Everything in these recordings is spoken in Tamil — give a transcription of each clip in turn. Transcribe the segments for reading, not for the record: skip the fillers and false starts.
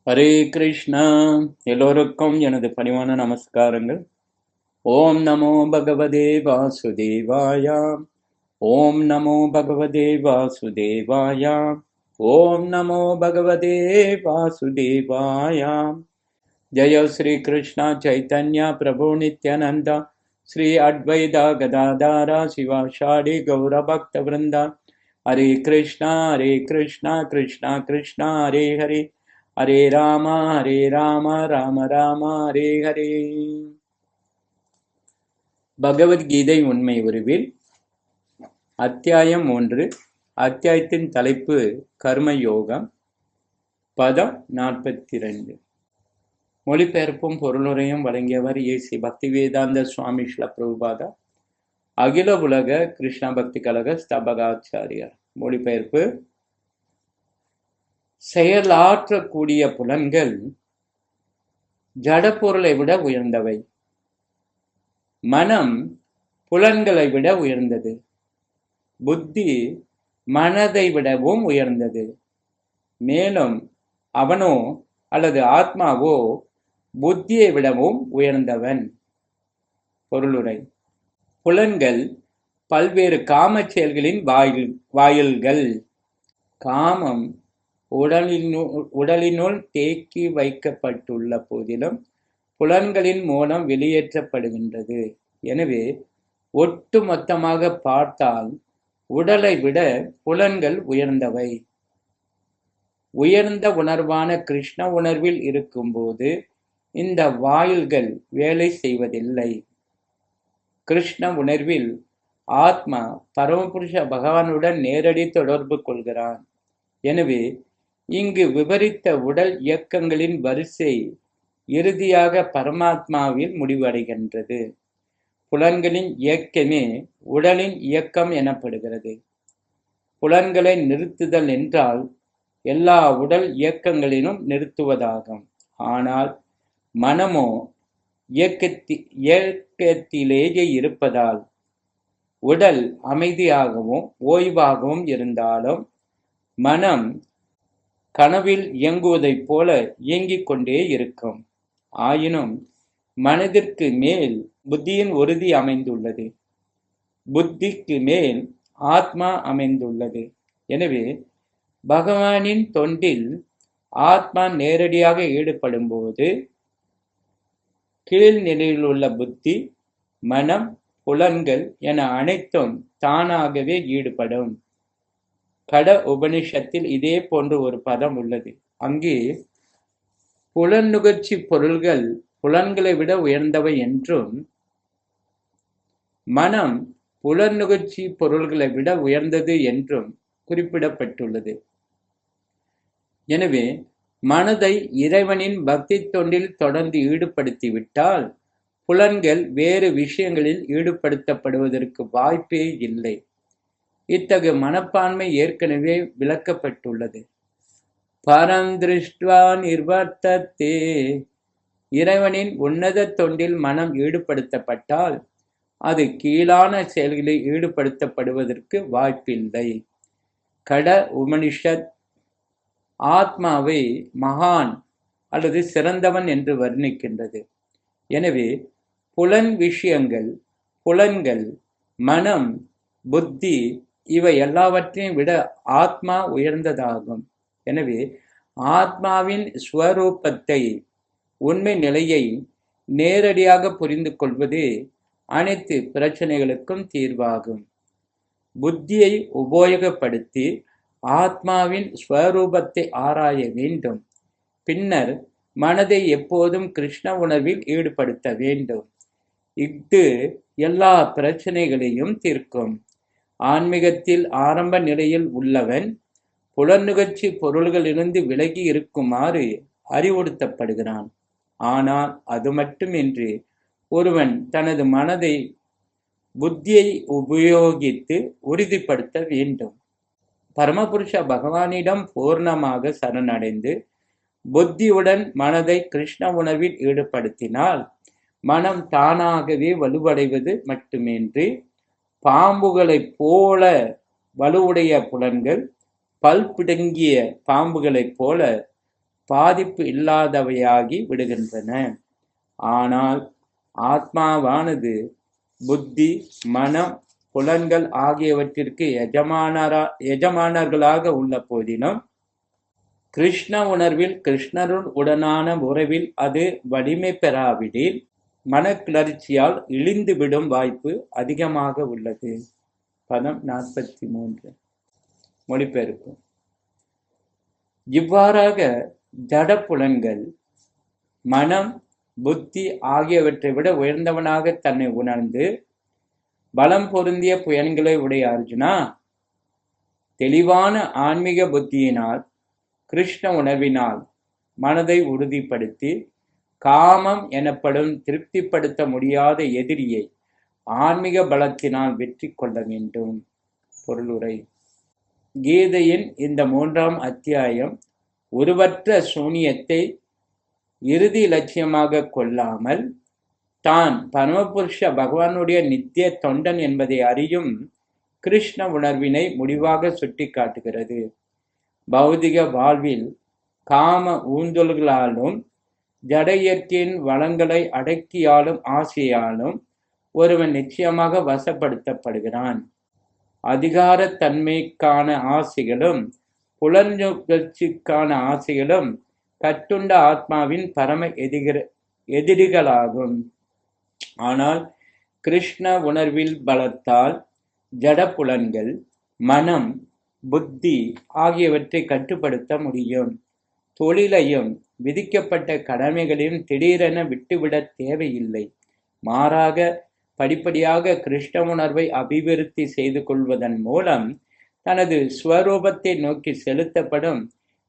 ஹரே கிருஷ்ணா. எல்லோருக்கும் எனது பணிவான நமஸ்காரங்கள். ஓம் நமோ பகவதே வாசுதேவாய. ஓம் நமோ பகவதே வாசுதேவாய. ஓம் நமோ பகவதே வாசுதேவாய. ஜெய ஸ்ரீ கிருஷ்ணா சைத்தன்யா பிரபு நித்யானந்தா ஸ்ரீ அத்வைதா கதாதாரா சிவாஷாடி கௌர பக்த விருந்தா. ஹரே கிருஷ்ணா கிருஷ்ணா கிருஷ்ணா ஹரே ஹரே, ஹரே ராம ராம ராம ஹரே ஹரே. பகவத்கீதை உண்மை உருவில் அத்தியாயம் 3. அத்தியாயத்தின் தலைப்பு கர்மயோகம். பதம் 42. மொழிபெயர்ப்பும் பொருளுரையும் வழங்கியவர் ஏசி பக்திவேதாந்த சுவாமி ஸ்ரீல பிரபுபாதா, அகில உலக கிருஷ்ண பக்தி கழக ஸ்தபகாச்சாரியார். மொழிபெயர்ப்பு: செயலாற்றக்கூடிய புலன்கள் ஜடப்பொருளை விட உயர்ந்தவை. மனம் புலன்களை விட உயர்ந்தது. புத்தி மனதை விடவும் உயர்ந்தது. மேலும் அவனோ அல்லது ஆத்மாவோ புத்தியை விடவும் உயர்ந்தவன். பொருளுரை: புலன்கள் பல்வேறு காம செயல்களின் வாயில்கள். காமம் உடலினுள் தேக்கி வைக்கப்பட்டுள்ள போதிலும் புலன்களின் மூலம் வெளியேற்றப்படுகின்றது. எனவே ஒட்டு மொத்தமாக பார்த்தால் உடலை விட புலன்கள் உயர்ந்தவை. உயர்ந்த உணர்வான கிருஷ்ண உணர்வில் இருக்கும்போது இந்த வாயில்கள் வேலை செய்வதில்லை. கிருஷ்ண உணர்வில் ஆத்மா பரமபுருஷ பகவானுடன் நேரடி தொடர்பு கொள்கிறான். எனவே இங்கு விபரித்த உடல் இயக்கங்களின் வரிசை இறுதியாக பரமாத்மாவில் முடிவடைகின்றது. புலன்களின் இயக்கமே உடலின் இயக்கம் எனப்படுகிறது. புலன்களை நிறுத்துதல் என்றால் எல்லா உடல் இயக்கங்களிலும் நிறுத்துவதாகும். ஆனால் மனமோ இயக்கத்திலேயே இருப்பதால் உடல் அமைதியாகவும் ஓய்வாகவும் இருந்தாலும் மனம் கனவில் இயங்குவதைப் போல இயங்கிக் கொண்டே இருக்கும். ஆயினும் மனதிற்கு மேல் புத்தியின் உறுதி அமைந்துள்ளது. புத்திக்கு மேல் ஆத்மா அமைந்துள்ளது. எனவே பகவானின் தொண்டில் ஆத்மா நேரடியாக ஈடுபடும் போது கீழ்நிலையில் உள்ள புத்தி, மனம், புலன்கள் என அனைத்தும் தானாகவே ஈடுபடும். கட உபனிஷத்தில் இதே போன்று ஒரு பதம் உள்ளது. அங்கே புலனுகர்ச்சி பொருள்கள் புலன்களை விட உயர்ந்தவை என்றும், மனம் புலனுகர்ச்சி பொருள்களை விட உயர்ந்தது என்றும் குறிப்பிடப்பட்டுள்ளது. எனவே மனதை இறைவனின் பக்தி தொண்டில் தொடர்ந்து ஈடுபடுத்திவிட்டால் புலன்கள் வேறு விஷயங்களில் ஈடுபடுத்தப்படுவதற்கு வாய்ப்பே இல்லை. இத்தகைய மனப்பான்மை ஏற்கனவே விளக்கப்பட்டுள்ளது. பரந்திருஷ்ட்வா நிர்வர்த்தத்தே. இறைவனின் உன்னத தொண்டில் மனம் ஈடுபடுத்தப்பட்டால் அது கீழான செயல்களில் ஈடுபடுத்தப்படுவதற்கு வாய்ப்பில்லை. கட உபனிஷத் ஆத்மாவை மகான் அல்லது சிறந்தவன் என்று வர்ணிக்கின்றது. எனவே புலன் விஷயங்கள், புலன்கள், மனம், புத்தி இவை எல்லாவற்றையும் விட ஆத்மா உயர்ந்ததாகும். எனவே ஆத்மாவின் ஸ்வரூபத்தை, உண்மை நிலையை நேரடியாக புரிந்து கொள்வதே அனைத்து பிரச்சனைகளுக்கும் தீர்வாகும். புத்தியை உபயோகப்படுத்தி ஆத்மாவின் ஸ்வரூபத்தை ஆராய வேண்டும். பின்னர் மனதை எப்போதும் கிருஷ்ண உணர்வில் ஈடுபடுத்த வேண்டும். இது எல்லா பிரச்சனைகளையும் தீர்க்கும். ஆன்மீகத்தில் ஆரம்ப நிலையில் உள்ளவன் புலனுகர்ச்சி பொருள்களிலிருந்து விலகி இருக்குமாறு அறிவுறுத்தப்படுகிறான். ஆனால் அது மட்டுமின்றி ஒருவன் தனது மனதை, புத்தியை உபயோகித்து உறுதிப்படுத்த வேண்டும். பரமபுருஷ பகவானிடம் பூர்ணமாக சரணடைந்து புத்தியுடன் மனதை கிருஷ்ண உணர்வில் ஈடுபடுத்தினால் மனம் தானாகவே வலுவடைவது மட்டுமின்றி பாம்புகளைப் போல வலுவுடைய புலன்கள் பல் பிடுங்கிய பாம்புகளைப் போல பாதிப்பு இல்லாதவையாகி விடுகின்றன. ஆனால் ஆத்மாவானது புத்தி, மனம், புலன்கள் ஆகியவற்றிற்கு எஜமானர்களாக உள்ள போதிலும் கிருஷ்ண உணர்வில் கிருஷ்ணருடன் உடனான உறவில் அது வலிமை பெறாவிடில் மனக்கிளர்ச்சியால் இழிந்துவிடும் வாய்ப்பு அதிகமாக உள்ளது. பதம் 43. மொழிபெயர்ப்பு. இவ்வாறாக ஜட புலன்கள் மனம், புத்தி ஆகியவற்றை விட உயர்ந்தவனாக தன்னை உணர்ந்து பலம் பொருந்திய புயன்களை உடைய அர்ஜுனா, தெளிவான ஆன்மீக புத்தியினால் கிருஷ்ண உணர்வினால் மனதை உறுதிப்படுத்தி காமம் எனப்படும் திருப்திப்படுத்த முடியாத எதிரியை ஆன்மீக பலத்தினால் வெற்றி கொள்ள வேண்டும். பொருளுரை. கீதையின் இந்த 3ஆம் அத்தியாயம் உருவற்ற சூனியத்தை இறுதி இலட்சியமாக கொள்ளாமல் தான் பரமபுருஷ பகவானுடைய நித்திய தொண்டன் என்பதை அறியும் கிருஷ்ண உணர்வினை முடிவாக சுட்டி காட்டுகிறது. பௌதிக வாழ்வில் காம ஊந்தல்களாலும் ஜட இயற்கையின் வளங்களை அடக்கியாலும் ஆசையாலும் ஒருவன் நிச்சயமாக வசப்படுத்தப்படுகிறான். அதிகார தன்மைக்கான ஆசைகளும் புலன்களுக்கான ஆசைகளும் கட்டுண்ட ஆத்மாவின் பரம எதிரிகளாகும். ஆனால் கிருஷ்ண உணர்வில் பலத்தால் ஜட புலன்கள், மனம், புத்தி ஆகியவற்றை கட்டுப்படுத்த முடியும். தொழிலையும் விதிக்கப்பட்ட கடமைகளையும் திடீரென விட்டுவிட தேவையில்லை. மாறாக படிப்படியாக கிருஷ்ண உணர்வை அபிவிருத்தி செய்து கொள்வதன் மூலம் தனது ஸ்வரூபத்தை நோக்கி செலுத்தப்படும்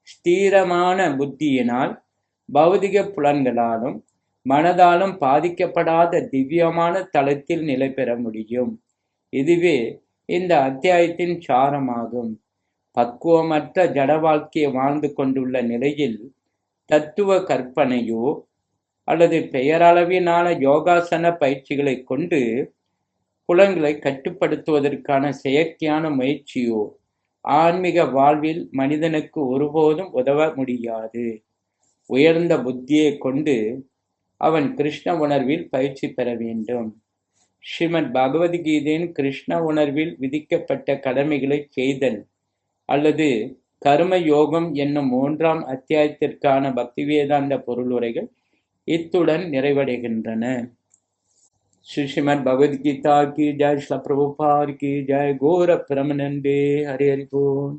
ஸ்திரமான புத்தியினால் பௌதிக புலன்களாலும் மனதாலும் பாதிக்கப்படாத திவ்யமான தளத்தில் நிலை பெற முடியும். இதுவே இந்த அத்தியாயத்தின் சாரமாகும். பக்குவமற்ற ஜட வாழ்க்கையை வாழ்ந்து கொண்டுள்ள நிலையில் தத்துவ கற்பனையோ அல்லது பெயரளவிலான யோகாசன பயிற்சிகளை கொண்டு புலன்களை கட்டுப்படுத்துவதற்கான செயற்கையான முயற்சியோ ஆன்மீக வாழ்வில் மனிதனுக்கு ஒருபோதும் உதவ முடியாது. உயர்ந்த புத்தியை கொண்டு அவன் கிருஷ்ண உணர்வில் பயிற்சி பெற வேண்டும். ஸ்ரீமத் பகவத்கீதையின் கிருஷ்ண உணர்வில் விதிக்கப்பட்ட கடமைகளை செய்தல் அல்லது கர்ம யோகம் என்னும் 3ஆம் அத்தியாயத்திற்கான பக்தி வேதாந்த பொருளுரைகள் இத்துடன் நிறைவடைகின்றன. ஸ்ரீமத் பகவத்கீதா கி ஜெய். ஸ்ரீல பிரபுபாத் கி ஜெய். கௌர பிரமநந்தே. ஹரி ஹரி போல்.